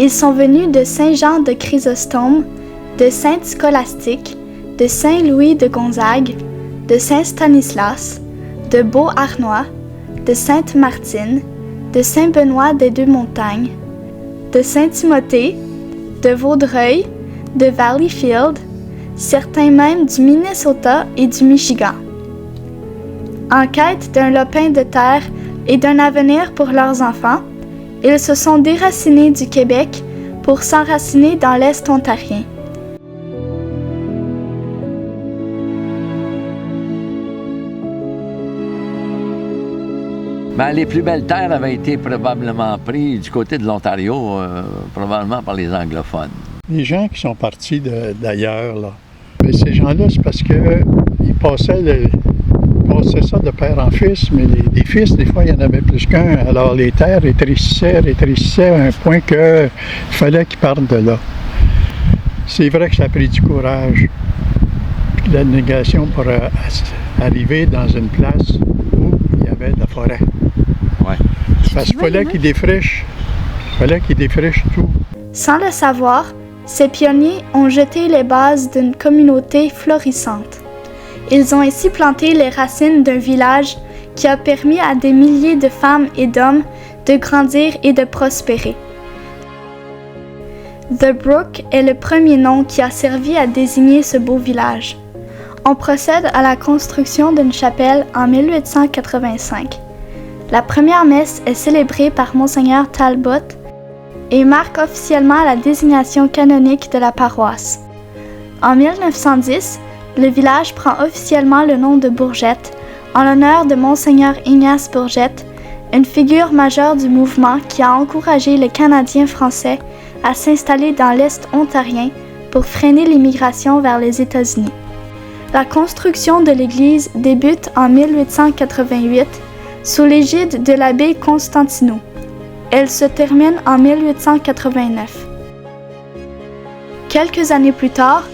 Ils sont venus de Saint-Jean de Chrysostome, de Sainte Scolastique, de Saint-Louis de Gonzague, de Saint-Stanislas, de Beauharnois, de Sainte-Martine, de Saint-Benoît des Deux-Montagnes, de Saint-Timothée, de Vaudreuil, de Valleyfield, certains même du Minnesota et du Michigan. En quête d'un lopin de terre et d'un avenir pour leurs enfants, ils se sont déracinés du Québec pour s'enraciner dans l'Est ontarien. Ben, les plus belles terres avaient été probablement prises du côté de l'Ontario, probablement par les anglophones. Les gens qui sont partis d'ailleurs, là, mais ces gens-là, c'est parce qu'ils passaient ça de père en fils, mais les fils, des fois, il y en avait plus qu'un. Alors les terres rétrécissaient à un point qu'il fallait qu'ils partent de là. C'est vrai que ça a pris du courage et de la négation pour arriver dans une place où il y avait de la forêt. Ouais. Parce qu'il fallait qu'ils défrichent. Tout. Sans le savoir, ces pionniers ont jeté les bases d'une communauté florissante. Ils ont ainsi planté les racines d'un village qui a permis à des milliers de femmes et d'hommes de grandir et de prospérer. The Brook est le premier nom qui a servi à désigner ce beau village. On procède à la construction d'une chapelle en 1885. La première messe est célébrée par Monseigneur Talbot et marque officiellement la désignation canonique de la paroisse. En 1910, le village prend officiellement le nom de Bourgette, en l'honneur de Monseigneur Ignace Bourgette, une figure majeure du mouvement qui a encouragé les Canadiens français à s'installer dans l'Est ontarien pour freiner l'immigration vers les États-Unis. La construction de l'église débute en 1888 sous l'égide de l'abbé Constantino. Elle se termine en 1889. Quelques années plus tard,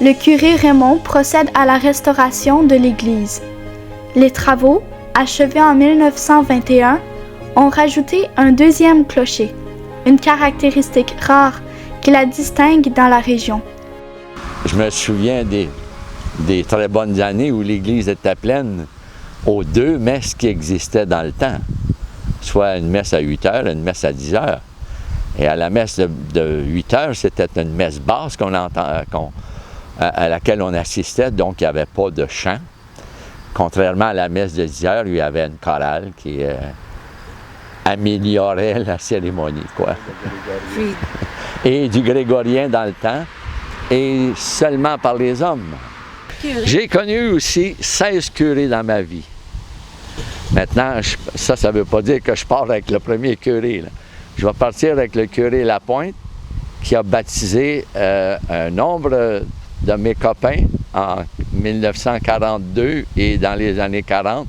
le curé Raymond procède à la restauration de l'église. Les travaux, achevés en 1921, ont rajouté un deuxième clocher, une caractéristique rare qui la distingue dans la région. Je me souviens des très bonnes années où l'église était pleine aux deux messes qui existaient dans le temps, soit une messe à 8 heures et une messe à 10 heures. Et à la messe de 8 heures, c'était une messe basse à laquelle on assistait, donc il n'y avait pas de chant. Contrairement à la messe de 10 heures, il y avait une chorale qui améliorait la cérémonie, quoi. Et du grégorien dans le temps, et seulement par les hommes. J'ai connu aussi 16 curés dans ma vie. Maintenant, ça ne veut pas dire que je pars avec le premier curé, là. Je vais partir avec le curé Lapointe, qui a baptisé un nombre de mes copains en 1942 et dans les années 40.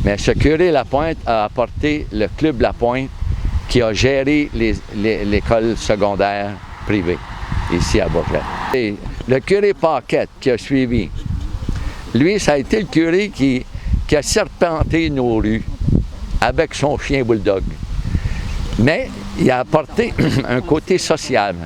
Mais ce curé Lapointe a apporté le Club Lapointe qui a géré l'école secondaire privée ici à Bourgette. Et le curé Paquette qui a suivi, lui, ça a été le curé qui a serpenté nos rues avec son chien bulldog. Mais il a apporté un côté social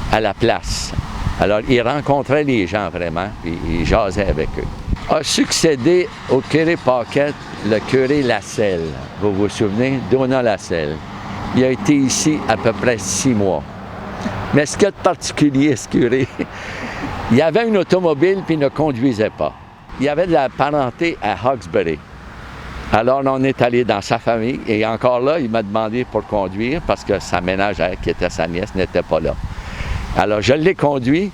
à la place. Alors, il rencontrait les gens vraiment, puis il jasait avec eux. A succédé au curé Paquette le curé Lasselle. Vous vous souvenez? Donat Lasselle. Il a été ici à peu près 6 mois. Mais ce qu'il y a de particulier, ce curé, il avait une automobile puis il ne conduisait pas. Il avait de la parenté à Hawkesbury. Alors, on est allé dans sa famille et encore là, il m'a demandé pour conduire parce que sa ménagère, qui était sa nièce, n'était pas là. Alors, je l'ai conduit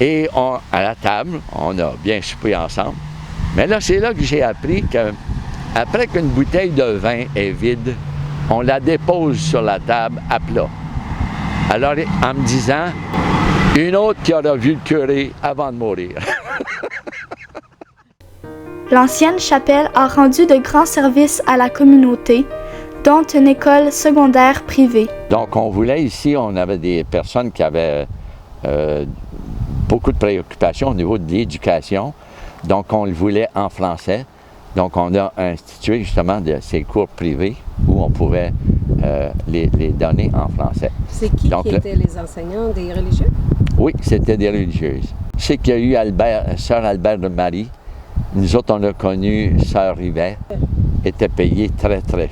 et à la table, on a bien soupé ensemble. Mais là, c'est là que j'ai appris qu'après qu'une bouteille de vin est vide, on la dépose sur la table à plat. Alors, en me disant, une autre qui aura vu le curé avant de mourir. L'ancienne chapelle a rendu de grands services à la communauté, dont une école secondaire privée. Donc, on voulait ici, on avait des personnes qui avaient beaucoup de préoccupations au niveau de l'éducation. Donc, on le voulait en français. Donc, on a institué justement ces cours privés où on pouvait les donner en français. C'est qui étaient les enseignants, des religieux? Oui, c'était des religieuses. Je sais qu'il y a eu Sœur Albert de Marie. Nous autres, on a connu Sœur Rivet. Était payée très, très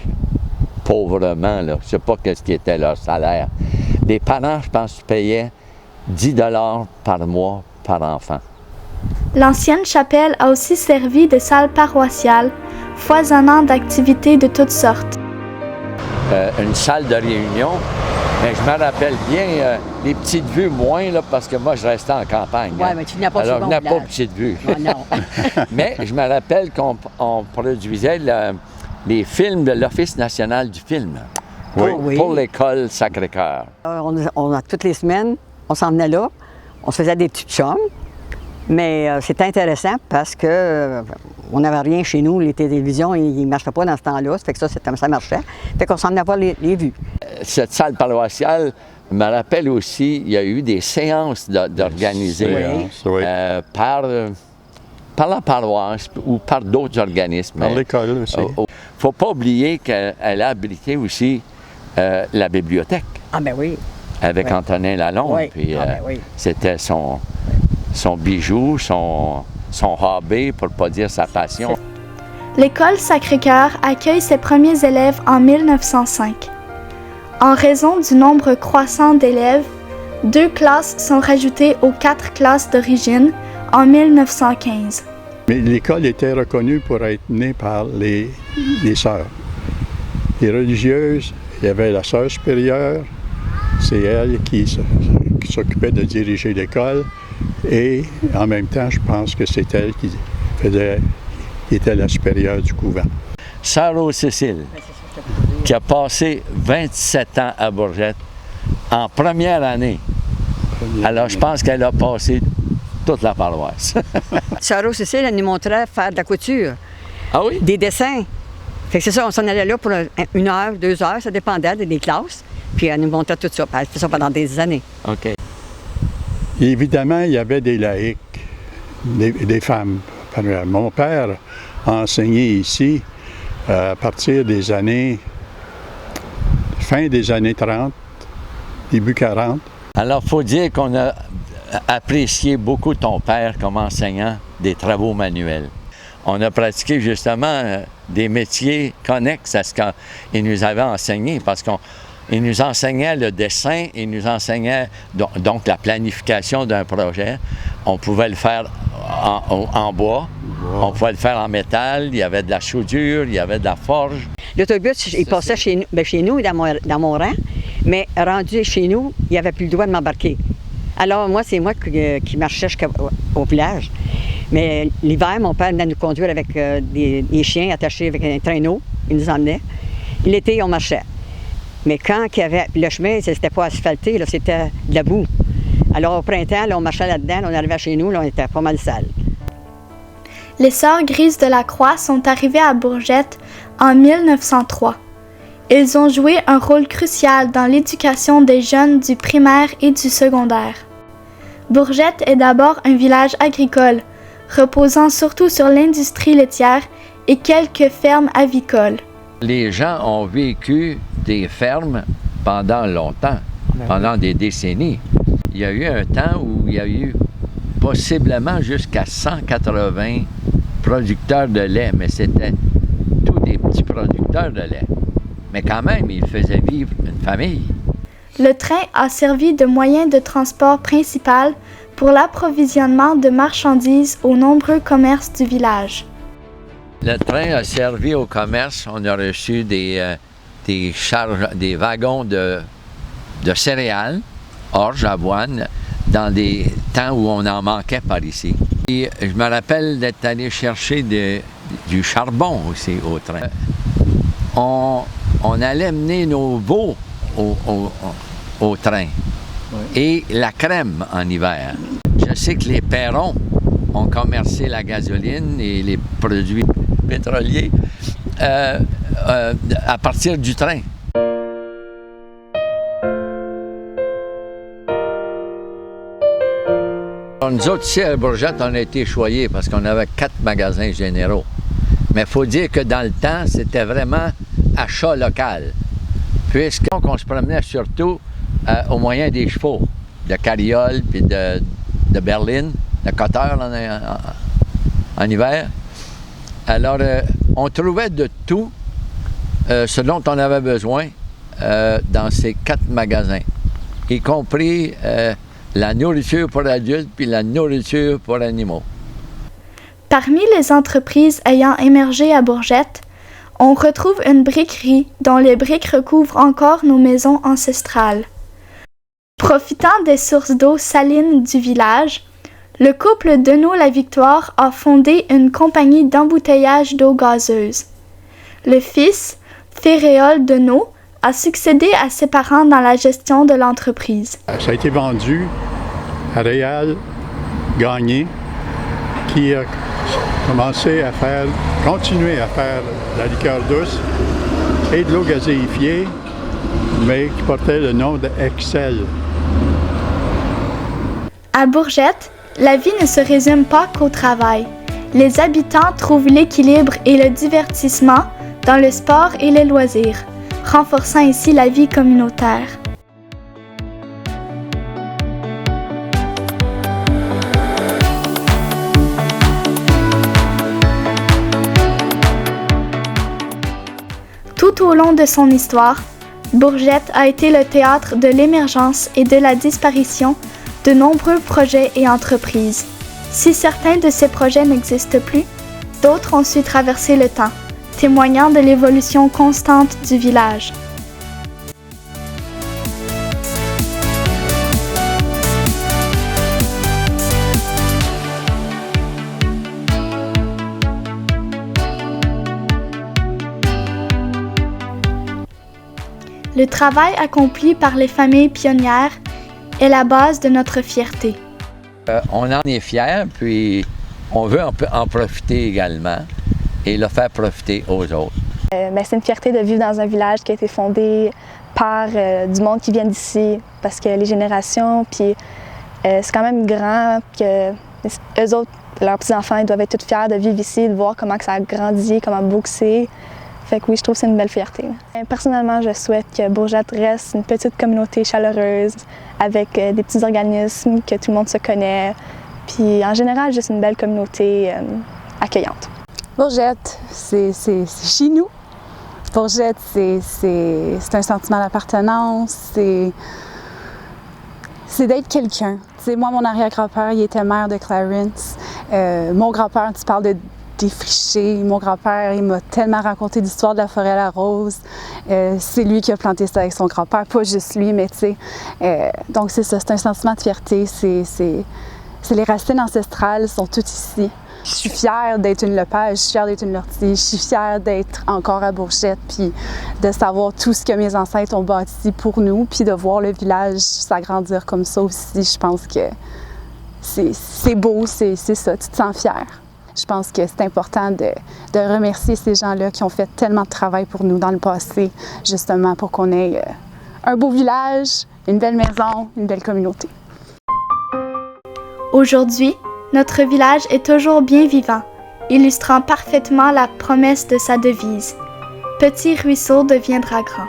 pauvrement. Là. Je ne sais pas ce qui était leur salaire. Les parents, je pense, payaient 10 $ par mois par enfant. L'ancienne chapelle a aussi servi de salle paroissiale, foisonnant d'activités de toutes sortes. Une salle de réunion, mais je me rappelle bien les petites vues moins, là, parce que moi, je restais en campagne. Oui, mais tu n'as pas alors, souvent je n'ai pas petites vues. Oh, non. Mais je me rappelle qu'on produisait les films de l'Office national du film pour l'école Sacré-Cœur. Toutes les semaines, on s'en venait là, on se faisait des petites chums. Mais c'était intéressant parce que on n'avait rien chez nous, les télévisions, ils ne marchaient pas dans ce temps-là, ça fait que ça marchait. Fait qu'on s'en venait voir les vues. Cette salle paroissiale me rappelle aussi, il y a eu des séances d'organiser par la paroisse ou par d'autres organismes. Par l'école aussi. Il ne faut pas oublier qu'elle a abrité aussi la bibliothèque. Ah ben oui. Avec Antonin Lalonde. Oui. Puis, oui. C'était son bijou, son hobby, pour ne pas dire sa passion. L'école Sacré-Cœur accueille ses premiers élèves en 1905. En raison du nombre croissant d'élèves, 2 classes sont rajoutées aux 4 classes d'origine en 1915. Mais l'école était reconnue pour être née par les sœurs. Les religieuses, il y avait la sœur supérieure, c'est elle qui s'occupait de diriger l'école. Et en même temps, je pense que c'est elle qui était la supérieure du couvent. Sœur Rose-Cécile, qui a passé 27 ans à Bourgette en première année. Alors, je pense qu'elle a passé toute la paroisse. Sœur Rose-Cécile, elle nous montrait faire de la couture. Ah oui? Des dessins. Fait que c'est ça, on s'en allait là pour 1 heure, 2 heures, ça dépendait des classes. Puis elle nous montrait tout ça. Elle fait ça pendant des années. OK. Et évidemment, il y avait des laïcs, des femmes. Mon père a enseigné ici à partir des années, fin des années 30, début 40. Alors, il faut dire qu'on a apprécié beaucoup ton père comme enseignant des travaux manuels. On a pratiqué justement des métiers connexes à ce qu'il nous avait enseigné, parce qu'il nous enseignait le dessin, il nous enseignait donc la planification d'un projet. On pouvait le faire en bois, on pouvait le faire en métal, il y avait de la soudure, il y avait de la forge. L'autobus, il passait chez nous, dans mon rang, mais rendu chez nous, il n'y avait plus le droit de m'embarquer. Alors moi, c'est moi qui marchais jusqu'au village. Mais l'hiver, mon père venait nous conduire avec des chiens attachés avec un traîneau, il nous emmenait. L'été, on marchait. Mais quand il y avait le chemin, c'était pas asphalté, là, c'était de la boue. Alors au printemps, là, on marchait là-dedans, là, on arrivait chez nous, là, on était pas mal sale. Les Sœurs Grises de la Croix sont arrivées à Bourgette en 1903. Elles ont joué un rôle crucial dans l'éducation des jeunes du primaire et du secondaire. Bourgette est d'abord un village agricole, reposant surtout sur l'industrie laitière et quelques fermes avicoles. Les gens ont vécu des fermes pendant longtemps, pendant des décennies. Il y a eu un temps où il y a eu possiblement jusqu'à 180 producteurs de lait, mais c'était tous des petits producteurs de lait. Mais quand même, ils faisaient vivre une famille. Le train a servi de moyen de transport principal pour l'approvisionnement de marchandises aux nombreux commerces du village. Le train a servi au commerce. On a reçu des wagons de céréales, orge, avoine, dans des temps où on en manquait par ici. Et je me rappelle d'être allé chercher du charbon aussi au train. On allait mener nos veaux au train et la crème en hiver. Je sais que les perrons ont commercé la gasoline et les produits pétroliers à partir du train. Nous autres, ici à Bourgette, on a été choyés parce qu'on avait 4 magasins généraux. Mais il faut dire que dans le temps, c'était vraiment achat local. Puisqu'on se promenait surtout au moyen des chevaux, de carrioles puis de berlines, de coteurs en hiver. Alors, on trouvait de tout ce dont on avait besoin dans ces 4 magasins, y compris la nourriture pour adultes puis la nourriture pour animaux. Parmi les entreprises ayant émergé à Bourgette, on retrouve une briquerie dont les briques recouvrent encore nos maisons ancestrales. Profitant des sources d'eau salines du village, le couple Deneau-la-Victoire a fondé une compagnie d'embouteillage d'eau gazeuse. Le fils, Féréol Deneau, a succédé à ses parents dans la gestion de l'entreprise. Ça a été vendu à Réal Gagné, qui a continué à faire de la liqueur douce et de l'eau gazéifiée, mais qui portait le nom de Excel. À Bourgette, la vie ne se résume pas qu'au travail. Les habitants trouvent l'équilibre et le divertissement dans le sport et les loisirs, renforçant ainsi la vie communautaire. Tout au long de son histoire, Bourgette a été le théâtre de l'émergence et de la disparition de nombreux projets et entreprises. Si certains de ces projets n'existent plus, d'autres ont su traverser le temps, témoignant de l'évolution constante du village. Le travail accompli par les familles pionnières est la base de notre fierté. On en est fiers, puis on veut en profiter également et le faire profiter aux autres. C'est une fierté de vivre dans un village qui a été fondé par du monde qui vient d'ici, parce que les générations, puis c'est quand même grand, que eux autres, leurs petits-enfants, ils doivent être tous fiers de vivre ici, de voir comment que ça a grandi, comment beau que c'est. Fait que oui, je trouve que c'est une belle fierté. Personnellement, je souhaite que Bourgette reste une petite communauté chaleureuse, avec des petits organismes, que tout le monde se connaît, puis en général, juste une belle communauté accueillante. Bourgette, c'est chez nous. Bourgette, c'est un sentiment d'appartenance, c'est d'être quelqu'un. Moi, mon arrière-grand-père, il était maire de Clarence. Mon grand-père, tu parles de défriché. Mon grand-père, il m'a tellement raconté l'histoire de la forêt à la rose. C'est lui qui a planté ça avec son grand-père, pas juste lui, mais tu sais. Donc c'est ça, c'est un sentiment de fierté. C'est les racines ancestrales sont toutes ici. Je suis fière d'être une Lepage, je suis fière d'être une Lortie, je suis fière d'être encore à Bourgette, puis de savoir tout ce que mes ancêtres ont bâti pour nous, puis de voir le village s'agrandir comme ça aussi. Je pense que c'est beau, c'est ça, tu te sens fière. Je pense que c'est important de remercier ces gens-là qui ont fait tellement de travail pour nous dans le passé, justement pour qu'on ait un beau village, une belle maison, une belle communauté. Aujourd'hui, notre village est toujours bien vivant, illustrant parfaitement la promesse de sa devise. Petit ruisseau deviendra grand.